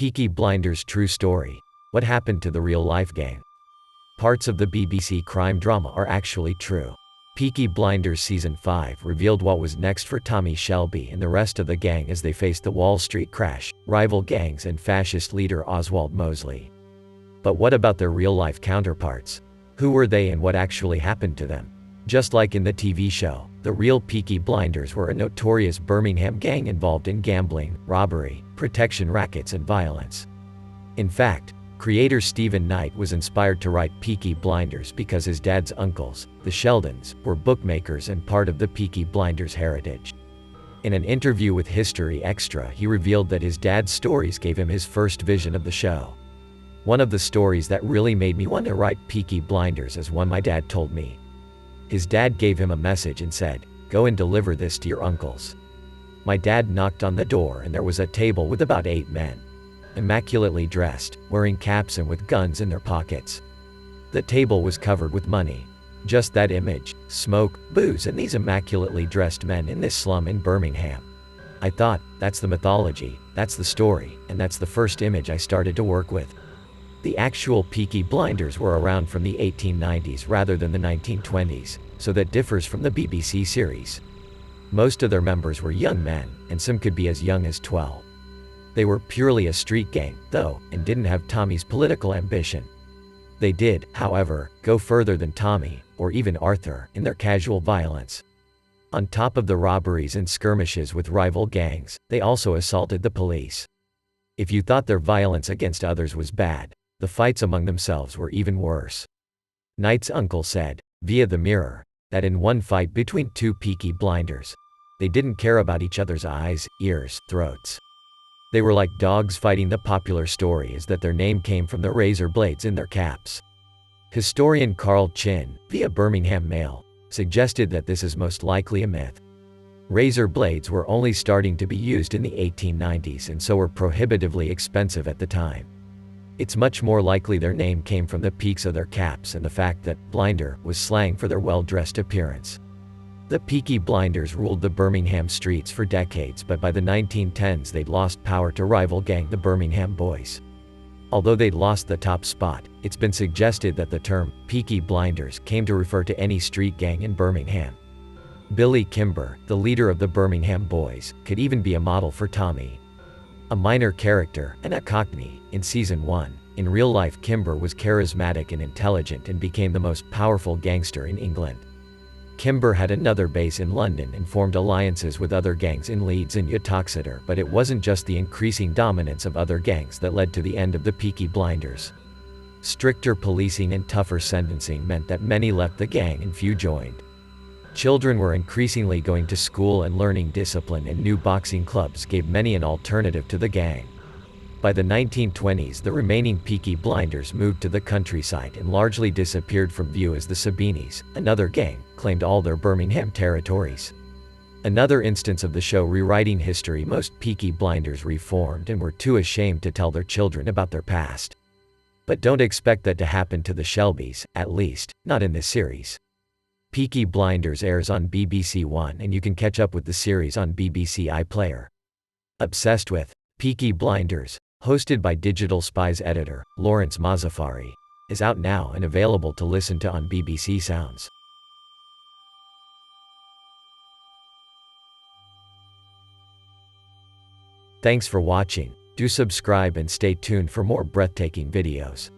Peaky Blinders true story. What happened to the real-life gang? Parts of the BBC crime drama are actually true. Peaky Blinders Season 5 revealed what was next for Tommy Shelby and the rest of the gang as they faced the Wall Street crash, rival gangs and fascist leader Oswald Mosley. But what about their real-life counterparts? Who were they and what actually happened to them? Just like in the TV show, the real Peaky Blinders were a notorious Birmingham gang involved in gambling, robbery, protection rackets and violence. In fact, creator Stephen Knight was inspired to write Peaky Blinders because his dad's uncles, the Sheldons, were bookmakers and part of the Peaky Blinders heritage. In an interview with History Extra, he revealed that his dad's stories gave him his first vision of the show. One of the stories that really made me want to write Peaky Blinders is one my dad told me. His dad gave him a message and said, "Go and deliver this to your uncles." My dad knocked on the door and there was a table with about 8 men. Immaculately dressed, wearing caps and with guns in their pockets. The table was covered with money. Just that image, smoke, booze and these immaculately dressed men in this slum in Birmingham. I thought, that's the mythology, that's the story, and that's the first image I started to work with. The actual Peaky Blinders were around from the 1890s rather than the 1920s, so that differs from the BBC series. Most of their members were young men, and some could be as young as 12. They were purely a street gang, though, and didn't have Tommy's political ambition. They did, however, go further than Tommy, or even Arthur, in their casual violence. On top of the robberies and skirmishes with rival gangs, they also assaulted the police. If you thought their violence against others was bad, the fights among themselves were even worse. Knight's uncle said, via the Mirror, that in one fight between 2 Peaky Blinders, they didn't care about each other's eyes, ears, throats. They were like dogs fighting. The popular story is that their name came from the razor blades in their caps. Historian Carl Chin, via Birmingham Mail, suggested that this is most likely a myth. Razor blades were only starting to be used in the 1890s and so were prohibitively expensive at the time. It's much more likely their name came from the peaks of their caps and the fact that blinder was slang for their well-dressed appearance. The Peaky Blinders ruled the Birmingham streets for decades, but by the 1910s they'd lost power to rival gang the Birmingham Boys. Although they'd lost the top spot, it's been suggested that the term Peaky Blinders came to refer to any street gang in Birmingham. Billy Kimber, the leader of the Birmingham Boys, could even be a model for Tommy. A minor character, and a Cockney, in Season 1, in real life Kimber was charismatic and intelligent and became the most powerful gangster in England. Kimber had another base in London and formed alliances with other gangs in Leeds and Uttoxeter, but it wasn't just the increasing dominance of other gangs that led to the end of the Peaky Blinders. Stricter policing and tougher sentencing meant that many left the gang and few joined. Children were increasingly going to school and learning discipline, and new boxing clubs gave many an alternative to the gang. By the 1920s, the remaining Peaky Blinders moved to the countryside and largely disappeared from view as the Sabinis, another gang, claimed all their Birmingham territories. Another instance of the show rewriting history. Most Peaky Blinders reformed and were too ashamed to tell their children about their past. But don't expect that to happen to the Shelbys, at least, not in this series. Peaky Blinders airs on BBC One and you can catch up with the series on BBC iPlayer. Obsessed with Peaky Blinders, hosted by Digital Spy's editor, Lawrence Mazzafari, is out now and available to listen to on BBC Sounds. Thanks for watching. Do subscribe and stay tuned for more breathtaking videos.